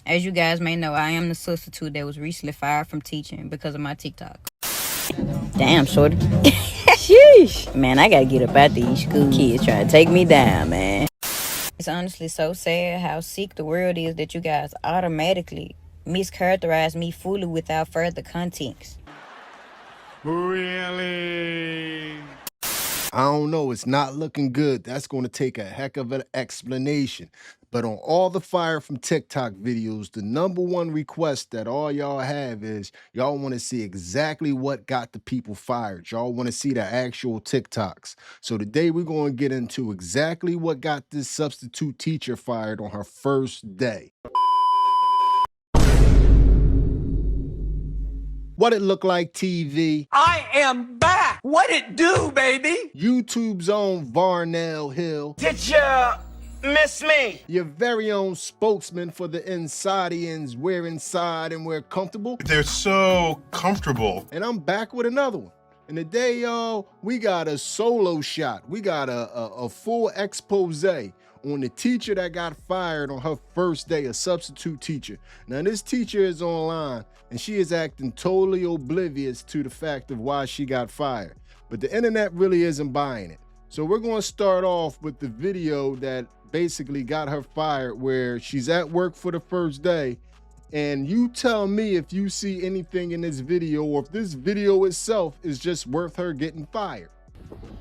As you guys may know, I am the substitute that was recently fired from teaching because of my TikTok. Damn, shorty. Sheesh. Man, I gotta get up out these school kids trying to take me down, man. It's honestly so sad how sick the world is that you guys automatically mischaracterize me fully without further context. Really? I don't know, it's not looking good. That's going to take a heck of an explanation. But on all the fire from TikTok videos, the #1 request that all y'all have is y'all want to see exactly what got the people fired. Y'all want to see the actual TikToks. So today we're going to get into exactly what got this substitute teacher fired on her first day. What it look like, TV? I am back! What it do, baby? YouTube's own Varnell Hill. Did you miss me? Your very own spokesman for the Insadians. We're inside and we're comfortable. They're so comfortable. And I'm back with another one. And today, y'all, we got a solo shot. We got a full expose on the teacher that got fired on her first day, a substitute teacher. Now, this teacher is online, and she is acting totally oblivious to the fact of why she got fired. But the internet really isn't buying it. So we're going to start off with the video that basically got her fired, where she's at work for the first day. And you tell me if you see anything in this video, or if this video itself is just worth her getting fired.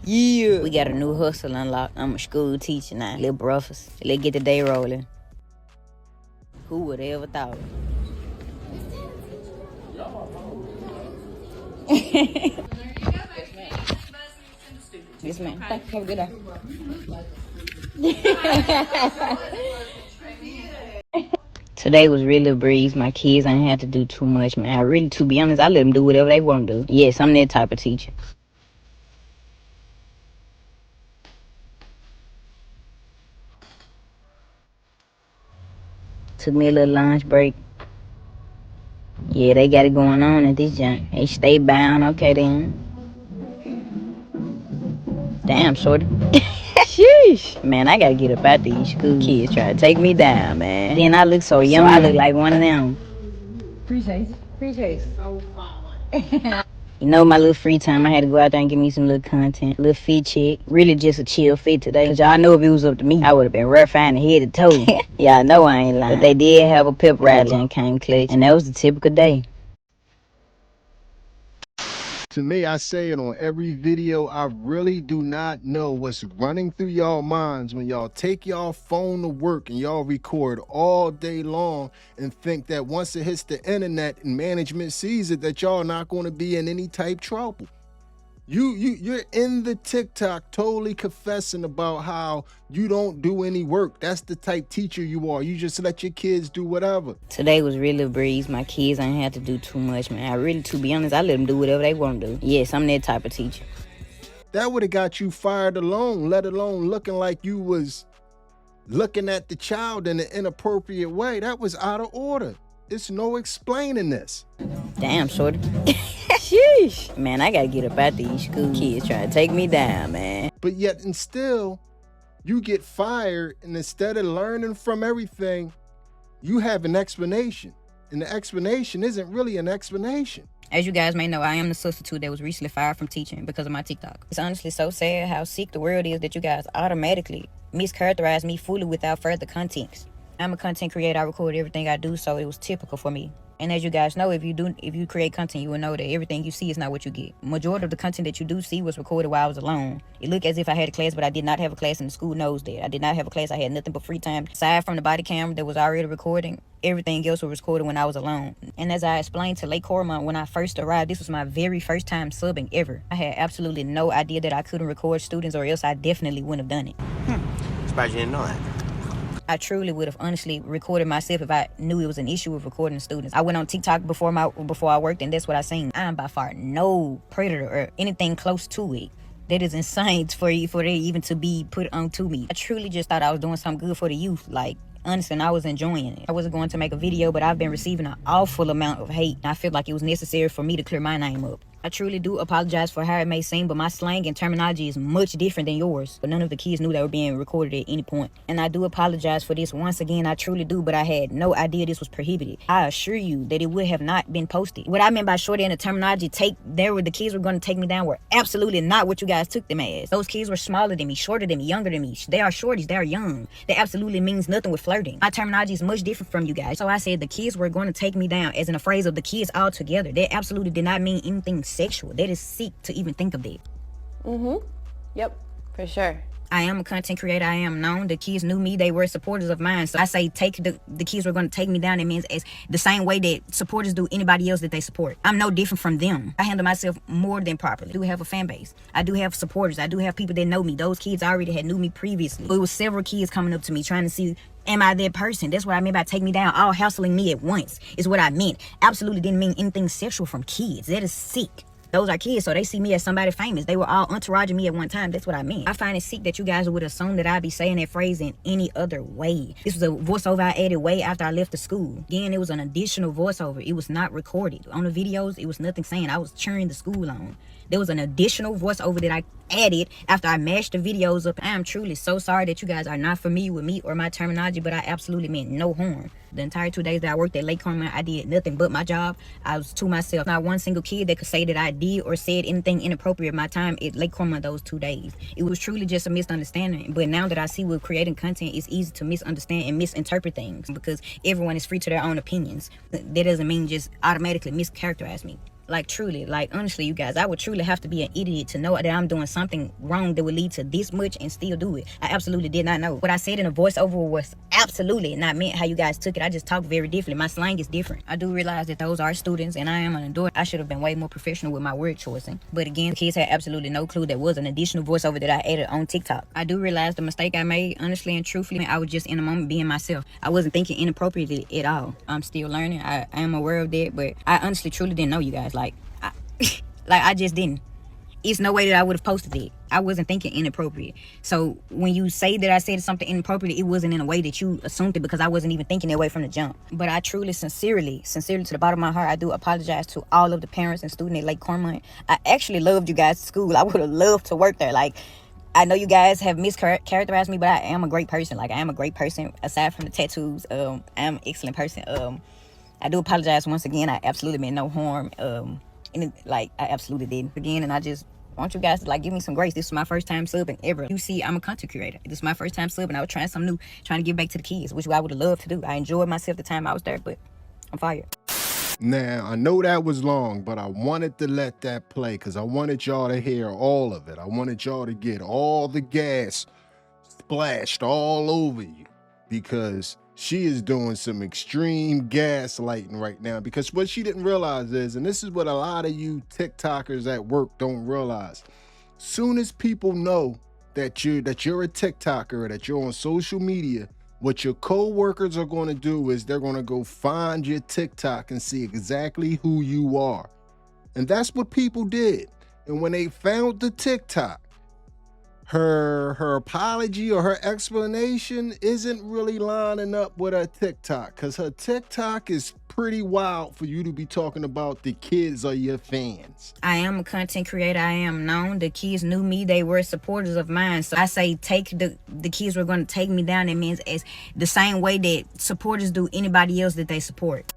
Yeah. We got a new hustle unlocked. I'm a school teacher now. Little brothers. Let's get the day rolling. Who would have ever thought? Yes, ma'am. Have a good day. Today was really a breeze. My kids ain't had to do too much, man. I really, to be honest, I let them do whatever they want to do. Yes, I'm that type of teacher. Took me a little lunch break. Yeah, they got it going on at this junk. They stay bound, okay then. Damn, shorty. Sheesh. Man, I gotta get up out these school kids trying to take me down, man. Then I look so young, I look like one of them. Appreciate. So fun. You know, my little free time, I had to go out there and give me some little content, little fit check. Really just a chill fit today. Cause y'all know if it was up to me, I would have been rough and head to toe. Y'all know I ain't lying. But they did have a pep rally and came clutch. And that was the typical day. To me, I say it on every video, I really do not know what's running through y'all minds when y'all take y'all phone to work and y'all record all day long and think that once it hits the internet and management sees it, that y'all not going to be in any type trouble. You're in the TikTok totally confessing about how you don't do any work. That's the type teacher you are. You just let your kids do whatever. Today was really a breeze. My kids ain't had to do too much, man. I really, to be honest, I let them do whatever they want to do. Yes, I'm that type of teacher. That would have got you fired alone, let alone looking like you was looking at the child in an inappropriate way. That was out of order. It's no explaining this. Damn, shorty. Sheesh. Man, I gotta get up out these school kids trying to take me down, man. But yet and still, you get fired, and instead of learning from everything, you have an explanation. And the explanation isn't really an explanation. As you guys may know, I am the substitute that was recently fired from teaching because of my TikTok. It's honestly so sad how sick the world is that you guys automatically mischaracterize me fully without further context. I'm a content creator. I record everything I do, so it was typical for me. And as you guys know, if you create content, you will know that everything you see is not what you get. Majority of the content that you do see was recorded while I was alone. It looked as if I had a class, but I did not have a class, and the school knows that. I did not have a class. I had nothing but free time. Aside from the body camera that was already recording, everything else was recorded when I was alone. And as I explained to Lake Cormont when I first arrived, this was my very first time subbing ever. I had absolutely no idea that I couldn't record students, or else I definitely wouldn't have done it. Surprised you didn't know that. I truly would have honestly recorded myself if I knew it was an issue with recording students. I went on TikTok before I worked, and that's what I seen. I'm by far no predator or anything close to it. That is insane for it even to be put onto me. I truly just thought I was doing something good for the youth. Like, honestly, and I was enjoying it. I wasn't going to make a video, but I've been receiving an awful amount of hate. I feel like it was necessary for me to clear my name up. I truly do apologize for how it may seem, but my slang and terminology is much different than yours. But none of the kids knew they were being recorded at any point. And I do apologize for this once again. I truly do, but I had no idea this was prohibited. I assure you that it would have not been posted. What I meant by shorty and the terminology, the kids were going to take me down were absolutely not what you guys took them as. Those kids were smaller than me, shorter than me, younger than me. They are shorties, they are young. That absolutely means nothing with flirting. My terminology is much different from you guys. So I said the kids were going to take me down, as in a phrase of the kids all together. That absolutely did not mean anything sexual. That is sick to even think of that. Yep, for sure. I am a content creator. I am known. The kids knew me. They were supporters of mine. So I say the kids were going to take me down. It means as the same way that supporters do anybody else that they support. I'm no different from them. I handle myself more than properly. I do have a fan base. I do have supporters. I do have people that know me. Those kids already had knew me previously. It was several kids coming up to me trying to see, am I that person? That's what I meant by take me down. All hassling me at once is what I meant. Absolutely didn't mean anything sexual from kids. That is sick. Those are kids, so they see me as somebody famous. They were all entouraging me at one time. That's what I meant. I find it sick that you guys would assume that I'd be saying that phrase in any other way. This was a voiceover I added way after I left the school. Again, it was an additional voiceover. It was not recorded. On the videos, it was nothing saying I was cheering the school on. There was an additional voiceover that I added after I mashed the videos up. I am truly so sorry that you guys are not familiar with me or my terminology, but I absolutely meant no harm. The entire 2 days that I worked at Lake Cornwall, I did nothing but my job. I was to myself. Not one single kid that could say that I did or said anything inappropriate my time at Lake Cornwall those 2 days. It was truly just a misunderstanding. But now that I see with creating content, it's easy to misunderstand and misinterpret things because everyone is free to their own opinions. That doesn't mean just automatically mischaracterize me. Like truly, like honestly, you guys, I would truly have to be an idiot to know that I'm doing something wrong that would lead to this much and still do it. I absolutely did not know. What I said in a voiceover was absolutely not meant how you guys took it. I just talk very differently. My slang is different. I do realize that those are students and I am an adult. I should have been way more professional with my word choicing. But again, the kids had absolutely no clue there was an additional voiceover that I added on TikTok. I do realize the mistake I made, honestly and truthfully. I was just in a moment being myself. I wasn't thinking inappropriately at all. I'm still learning. I am aware of that, but I honestly truly didn't know you guys. I just didn't. It's no way that I would have posted it. I wasn't thinking inappropriate. So when you say that I said something inappropriate, it wasn't in a way that you assumed it because I wasn't even thinking that way from the jump. But I truly, sincerely to the bottom of my heart, I do apologize to all of the parents and students at Lake Cornwall. I actually loved you guys at school. I would have loved to work there. Like, I know you guys have mischaracterized me, but I am a great person. Like, I am a great person aside from the tattoos. I am an excellent person. I do apologize once again. I absolutely meant no harm. I absolutely did again, and I just want you guys to give me some grace. This is my first time subbing ever. You see, I'm a content creator. This is my first time subbing. I was trying something new, trying to give back to the kids, which I would have loved to do. I enjoyed myself the time I was there, but I'm fired. Now, I know that was long, but I wanted to let that play because I wanted y'all to hear all of it. I wanted y'all to get all the gas splashed all over you because she is doing some extreme gaslighting right now. Because what she didn't realize is, and this is what a lot of you TikTokers at work don't realize, soon as people know that you're a TikToker or that you're on social media, what your co-workers are going to do is they're going to go find your TikTok and see exactly who you are. And that's what people did. And when they found the TikTok, her apology or her explanation isn't really lining up with her TikTok, because her TikTok is pretty wild for you to be talking about the kids or your fans. I am a content creator. I am known. The kids knew me. They were supporters of mine. So I say the kids were going to take me down. It means as the same way that supporters do anybody else that they support.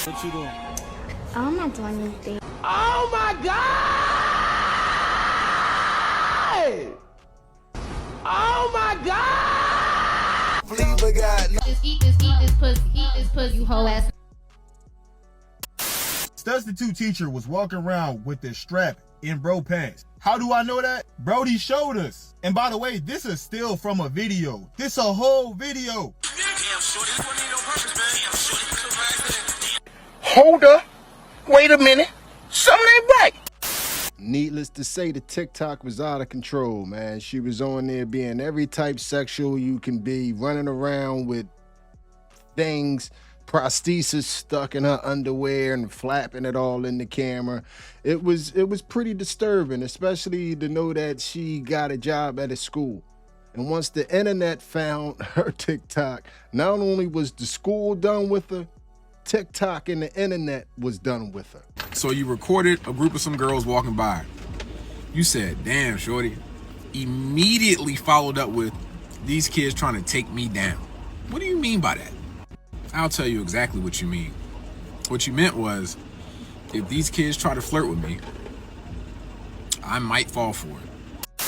What you doing? I'm not doing anything. Oh my God! Oh my God! Just eat this pussy, you hoe ass. Studstitute teacher was walking around with this strap in bro pants. How do I know that? Brody showed us. And by the way, this is still from a video. This a whole video. Hold up. Wait a minute. Something ain't right. Needless to say, the TikTok was out of control, man. She was on there being every type sexual you can be, running around with things, prosthesis stuck in her underwear and flapping it all in the camera. It was pretty disturbing, especially to know that she got a job at a school. And once the internet found her TikTok, not only was the school done with her, TikTok and the internet was done with her. So you recorded a group of some girls walking by. You said, damn, shorty. Immediately followed up with, these kids trying to take me down. What do you mean by that? I'll tell you exactly what you mean. What you meant was, if these kids try to flirt with me, I might fall for it.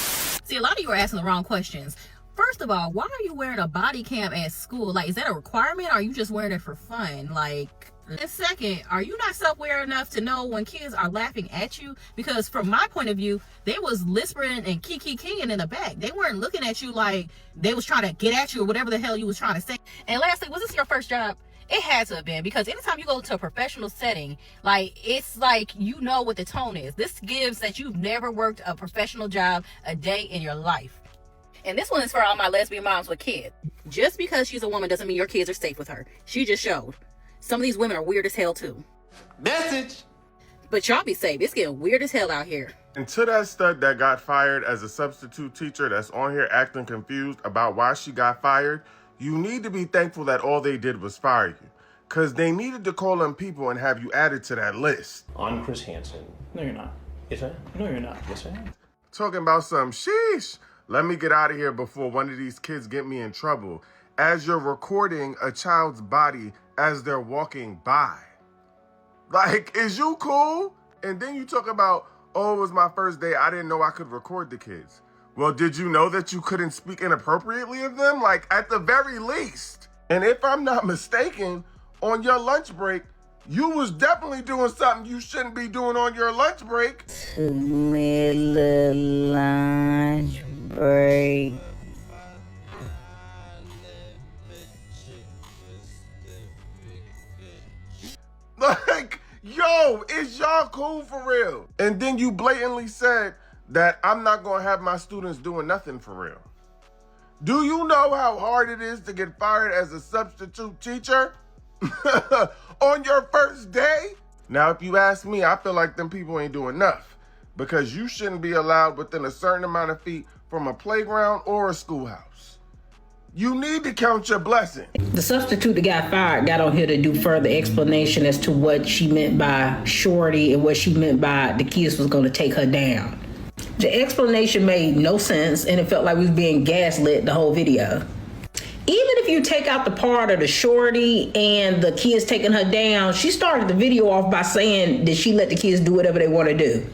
See, a lot of you are asking the wrong questions. First of all, why are you wearing a body cam at school? Like, is that a requirement, or are you just wearing it for fun? Like, and second, are you not self-aware enough to know when kids are laughing at you? Because from my point of view, they was lisping and kiki-keying in the back. They weren't looking at you like they was trying to get at you or whatever the hell you was trying to say. And lastly, was this your first job? It had to have been, because anytime you go to a professional setting, like, it's like you know what the tone is. This gives that you've never worked a professional job a day in your life. And this one is for all my lesbian moms with kids. Just because she's a woman doesn't mean your kids are safe with her. She just showed. Some of these women are weird as hell too. Message. But y'all be safe. It's getting weird as hell out here. And to that stud that got fired as a substitute teacher that's on here acting confused about why she got fired, you need to be thankful that all they did was fire you. Because they needed to call them people and have you added to that list. I'm Chris Hansen. No, you're not. Yes, I am. No, you're not. Yes, I am. Talking about some sheesh. Let me get out of here before one of these kids get me in trouble. As you're recording a child's body as they're walking by. Like, is you cool? And then you talk about, oh, it was my first day. I didn't know I could record the kids. Well, did you know that you couldn't speak inappropriately of them? Like, at the very least. And if I'm not mistaken, on your lunch break, you was definitely doing something you shouldn't be doing on your lunch break. Middle lunch break. Like, yo, is y'all cool for real? And then you blatantly said that I'm not gonna have my students doing nothing for real. Do you know how hard it is to get fired as a substitute teacher on your first day? Now, if you ask me, I feel like them people ain't doing enough, because you shouldn't be allowed within a certain amount of feet from a playground or a schoolhouse. You need to count your blessings. The substitute that got fired got on here to do further explanation as to what she meant by shorty and what she meant by the kids was going to take her down. The explanation made no sense, and it felt like we was being gaslit the whole video. Even if you take out the part of the shorty and the kids taking her down, she started the video off by saying that she let the kids do whatever they want to do.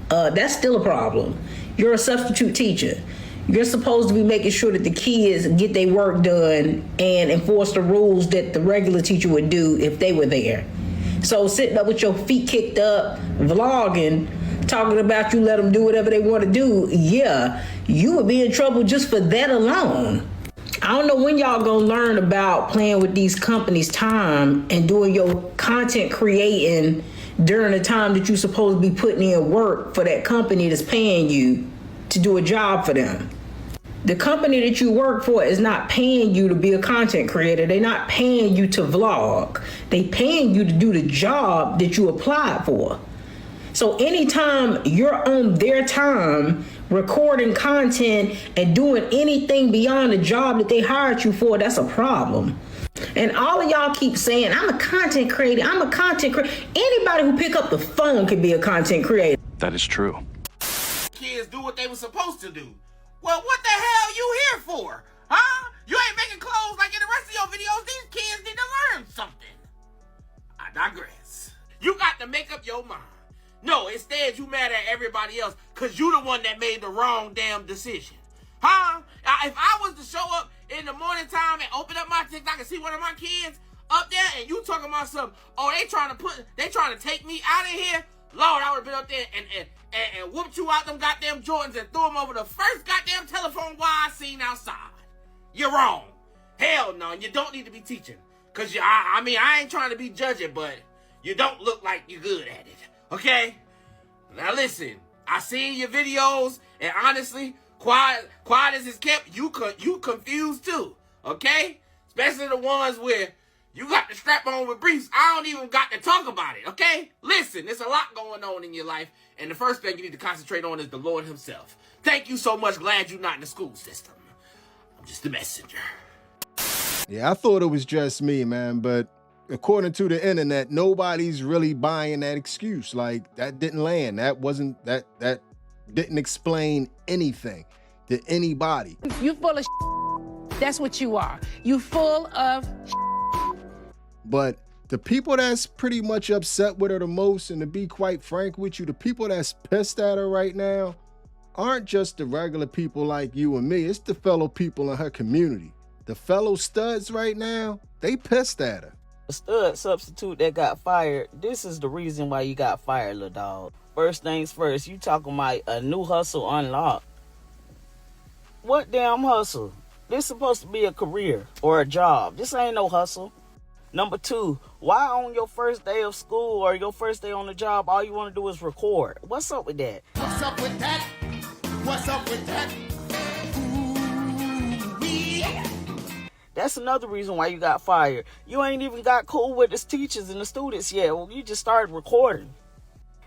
That's still a problem. You're a substitute teacher. You're supposed to be making sure that the kids get their work done and enforce the rules that the regular teacher would do if they were there. So sitting up with your feet kicked up, vlogging, talking about you let them do whatever they want to do, yeah, you would be in trouble just for that alone. I don't know when y'all gonna learn about playing with these companies' time and doing your content creating during the time that you're supposed to be putting in work for that company that's paying you to do a job for them. The company that you work for is not paying you to be a content creator. They're not paying you to vlog. They paying you to do the job that you applied for. So anytime you're on their time recording content and doing anything beyond the job that they hired you for, that's a problem. And all of y'all keep saying, I'm a content creator, I'm a content creator. Anybody who pick up the phone can be a content creator. That is true. Kids do what they were supposed to do. Well, what the hell you here for? Huh? You ain't making clothes like in the rest of your videos. These kids need to learn something. I digress. You got to make up your mind. No, instead you mad at everybody else because you the one that made the wrong damn decision. Huh? If I was to show up in the morning time and open up my TikTok and see one of my kids up there and you talking about something, oh, they trying to take me out of here, Lord, I would have been up there and whooped you out them goddamn Jordans and threw them over the first goddamn telephone wire I seen outside. You're wrong. Hell no, you don't need to be teaching. Because, I ain't trying to be judging, but you don't look like you're good at it. Okay? Now listen, I seen your videos, and honestly, quiet as it's kept, you confused too. Okay? Especially the ones where you got the strap on with briefs. I don't even got to talk about it, okay? Listen, there's a lot going on in your life, and the first thing you need to concentrate on is the Lord himself. Thank you so much. Glad you're not in the school system. I'm just a messenger. Yeah, I thought it was just me, man, but according to the internet, nobody's really buying that excuse. Like, that didn't land. That didn't explain anything to anybody. You full of That's what you are. You full of But the people that's pretty much upset with her the most, and to be quite frank with you, the people that's pissed at her right now aren't just the regular people like you and me. It's the fellow people in her community. The fellow studs right now, they pissed at her. The stud substitute that got fired, this is the reason why you got fired, little dog. First things first, you talking about a new hustle unlocked. What damn hustle? This supposed to be a career or a job. This ain't no hustle. Number two, why on your first day of school or your first day on the job, all you want to do is record? What's up with that? What's up with that? What's up with that? Ooh-wee. That's another reason why you got fired. You ain't even got cool with the teachers and the students yet. Well, you just started recording.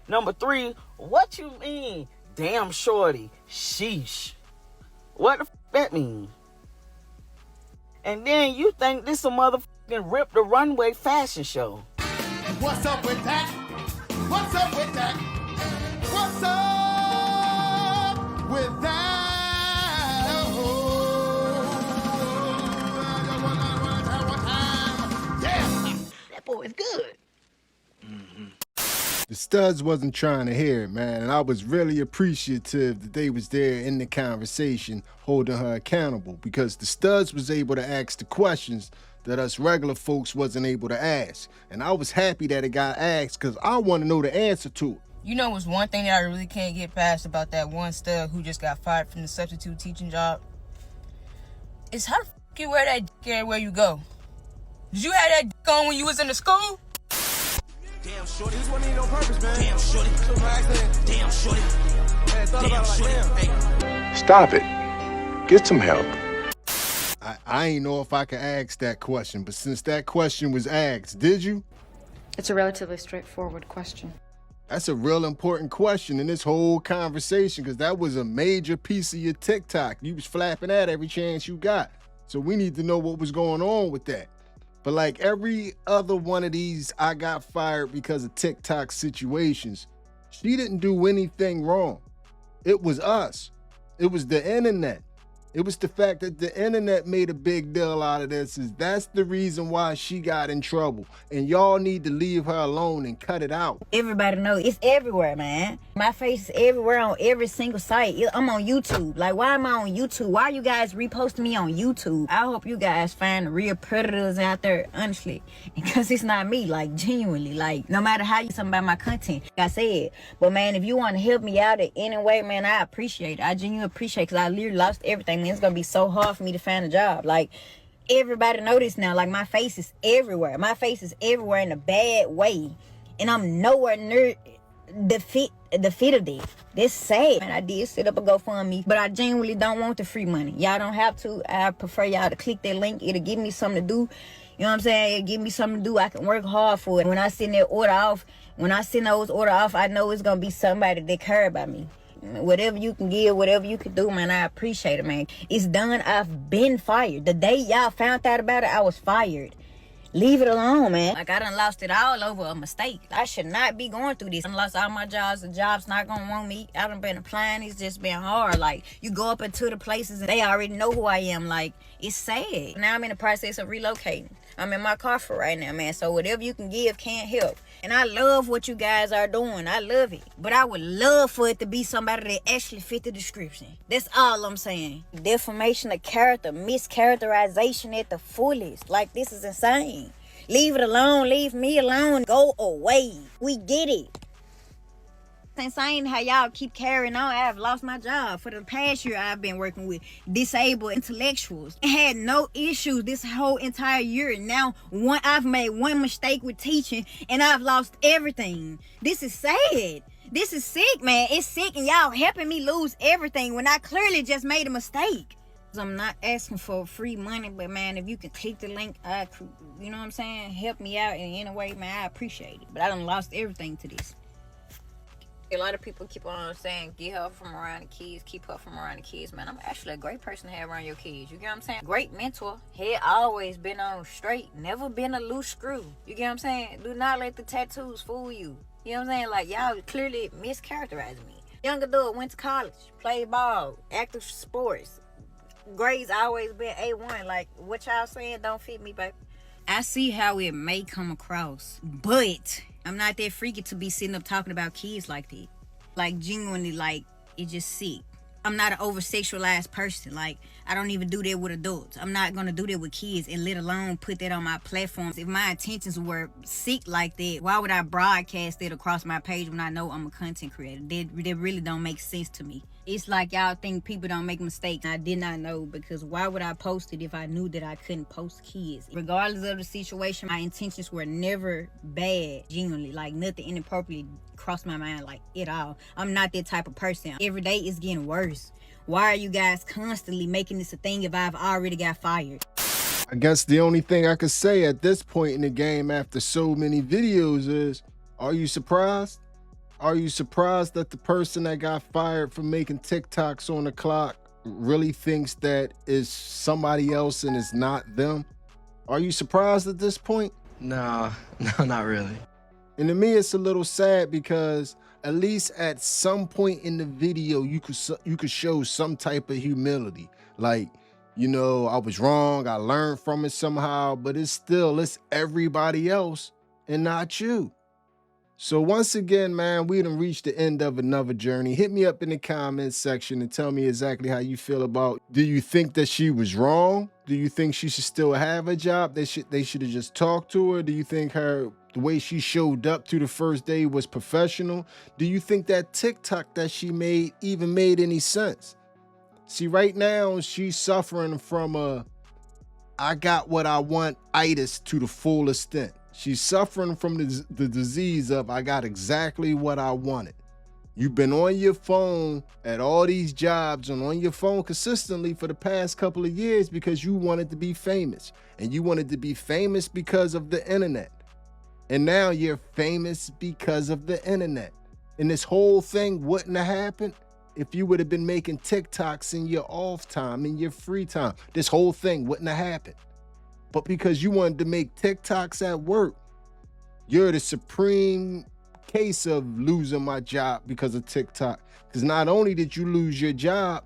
Number three, what you mean? Damn shorty. Sheesh. What the f that mean? And then you think this a motherfucking Rip the Runway fashion show. What's up with that? What's up with that? What's up with that? Yeah, that boy is good. The studs wasn't trying to hear it, man, and I was really appreciative that they was there in the conversation holding her accountable, because the studs was able to ask the questions that us regular folks wasn't able to ask. And I was happy that it got asked because I want to know the answer to it. You know what's one thing that I really can't get past about that one stud who just got fired from the substitute teaching job? Is how the f*** you wear that dick everywhere you go? Did you have that dick on when you was in the school? Damn shorty, this wasn't even on purpose, man. Damn shorty, so by accident. Damn shorty. Man, thought about it like, damn. Stop it. Get some help. I ain't know if I could ask that question, but since that question was asked, did you? It's a relatively straightforward question. That's a real important question in this whole conversation, because that was a major piece of your TikTok. You was flapping that every chance you got. So we need to know what was going on with that. But like every other one of these I got fired because of TikTok situations, she didn't do anything wrong. It was us. It was the internet. It was the fact that the internet made a big deal out of this. That's the reason why she got in trouble. And y'all need to leave her alone and cut it out. Everybody know it's everywhere, man. My face is everywhere on every single site. I'm on YouTube. Like, why am I on YouTube? Why are you guys reposting me on YouTube? I hope you guys find the real predators out there, honestly. Because it's not me, like, genuinely. Like, no matter how you something about my content, like I said. But, man, if you want to help me out in any way, man, I appreciate it. I genuinely appreciate it, because I literally lost everything. It's gonna be so hard for me to find a job. Like, everybody know this now. Like, my face is everywhere. My face is everywhere in a bad way, and I'm nowhere near the fit of this. This sad. And I did set up a GoFundMe, but I genuinely don't want the free money. Y'all don't have to. I prefer y'all to click that link. It'll give me something to do. You know what I'm saying? It'll give me something to do. I can work hard for it. When I send that order off, I know it's gonna be somebody that care about me. Whatever you can give, whatever you can do, man, I appreciate it, man. It's done. I've been fired. The day y'all found out about it, I was fired. Leave it alone, man. Like, I done lost it all over a mistake. I should not be going through this. I done lost all my jobs. The job's not gonna want me. I done been applying. It's just been hard. Like, you go up into the places and they already know who I am. Like, it's sad. Now I'm in the process of relocating. I'm in my car for right now, man. So whatever you can give can't help. And I love what you guys are doing. I love it. But I would love for it to be somebody that actually fit the description. That's all I'm saying. Defamation of character, mischaracterization at the fullest. Like, this is insane. Leave it alone. Leave me alone. Go away. We get it. It's insane how y'all keep carrying on. I've lost my job. For the past year, I've been working with disabled intellectuals and had no issues this whole entire year. Now, I've made one mistake with teaching and I've lost everything. This is sad. This is sick, man. It's sick, and y'all helping me lose everything when I clearly just made a mistake. I'm not asking for free money, but man, if you can click the link, you know what I'm saying? Help me out in any way, man. I appreciate it. But I done lost everything to this. A lot of people keep on saying, get her from around the kids, keep her from around the kids. Man, I'm actually a great person to have around your kids. You get what I'm saying? Great mentor. Head always been on straight. Never been a loose screw. You get what I'm saying? Do not let the tattoos fool you. You know what I'm saying? Like, y'all clearly mischaracterizing me. Young adult, went to college, played ball, active sports. Grades always been A1. Like, what y'all saying don't fit me, baby. I see how it may come across, but I'm not that freaky to be sitting up talking about kids like that. Like, genuinely, like, it just sick. I'm not an over-sexualized person. Like, I don't even do that with adults. I'm not going to do that with kids, and let alone put that on my platforms. If my intentions were sick like that, why would I broadcast it across my page when I know I'm a content creator? That really don't make sense to me. It's like y'all think people don't make mistakes. I did not know, because why would I post it if I knew that I couldn't post kids? Regardless of the situation, my intentions were never bad, genuinely. Like, nothing inappropriately crossed my mind, like, at all. I'm not that type of person. Every day it's getting worse. Why are you guys constantly making this a thing if I've already got fired? I guess the only thing I could say at this point in the game after so many videos is, are you surprised? Are you surprised that the person that got fired for making TikToks on the clock really thinks that is somebody else and it's not them? Are you surprised at this point? No, not really. And to me, it's a little sad, because at least at some point in the video, you could show some type of humility. Like, you know, I was wrong, I learned from it somehow, but it's everybody else and not you. So once again, man, we done reached the end of another journey. Hit me up in the comments section and tell me exactly how you feel about, do you think that she was wrong? Do you think she should still have a job? They should have just talked to her? Do you think the way she showed up to the first day was professional? Do you think that TikTok that she made even made any sense? See, right now, she's suffering from I got what I want itis to the full extent. She's suffering from the disease of, I got exactly what I wanted. You've been on your phone at all these jobs and on your phone consistently for the past couple of years because you wanted to be famous. And you wanted to be famous because of the internet. And now you're famous because of the internet. And this whole thing wouldn't have happened if you would have been making TikToks in your off time, in your free time. This whole thing wouldn't have happened. But because you wanted to make TikToks at work, you're the supreme case of losing my job because of TikTok. Because not only did you lose your job,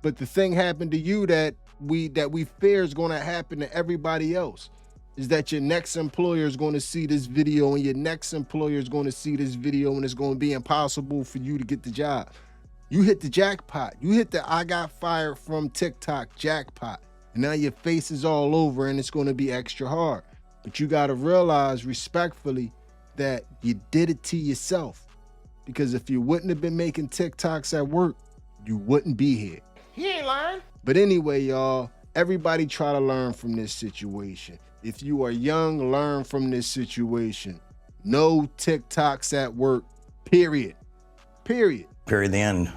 but the thing happened to you that we fear is going to happen to everybody else, is that your next employer is going to see this video, and your next employer is going to see this video, and it's going to be impossible for you to get the job. You hit the jackpot. You hit the I got fired from TikTok jackpot. And now your face is all over, and it's going to be extra hard. But you got to realize respectfully that you did it to yourself. Because if you wouldn't have been making TikToks at work, you wouldn't be here. He ain't lying. But anyway, y'all, everybody try to learn from this situation. If you are young, learn from this situation. No TikToks at work, period. Period. Period, the end.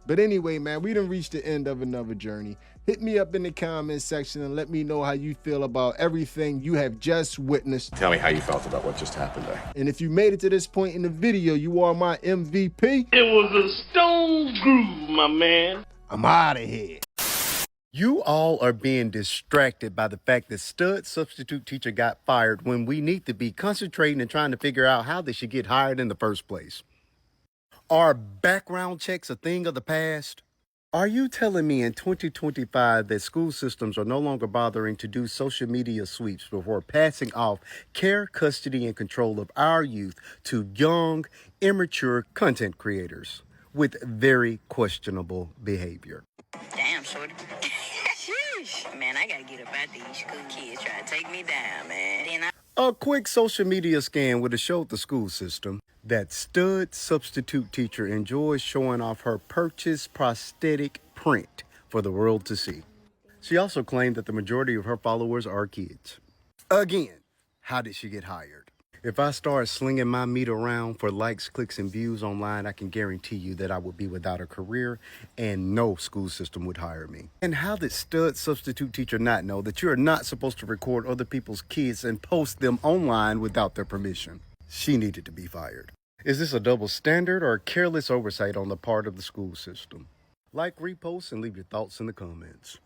But anyway, man, we done reached the end of another journey. Hit me up in the comment section and let me know how you feel about everything you have just witnessed. Tell me how you felt about what just happened there. And if you made it to this point in the video, you are my MVP. It was a stone groove, my man. I'm out of here. You all are being distracted by the fact that stud substitute teacher got fired when we need to be concentrating and trying to figure out how they should get hired in the first place. Are background checks a thing of the past? Are you telling me in 2025 that school systems are no longer bothering to do social media sweeps before passing off care, custody, and control of our youth to young, immature content creators with very questionable behavior? Damn, shorty. Sheesh. Man, I gotta get up out these school kids trying to take me down, man. A quick social media scan would have showed the school system that stud substitute teacher enjoys showing off her purchased prosthetic print for the world to see. She also claimed that the majority of her followers are kids. Again, how did she get hired? If I start slinging my meat around for likes, clicks, and views online, I can guarantee you that I would be without a career and no school system would hire me. And how did stud substitute teacher not know that you are not supposed to record other people's kids and post them online without their permission? She needed to be fired. Is this a double standard or a careless oversight on the part of the school system? Like, repost, and leave your thoughts in the comments.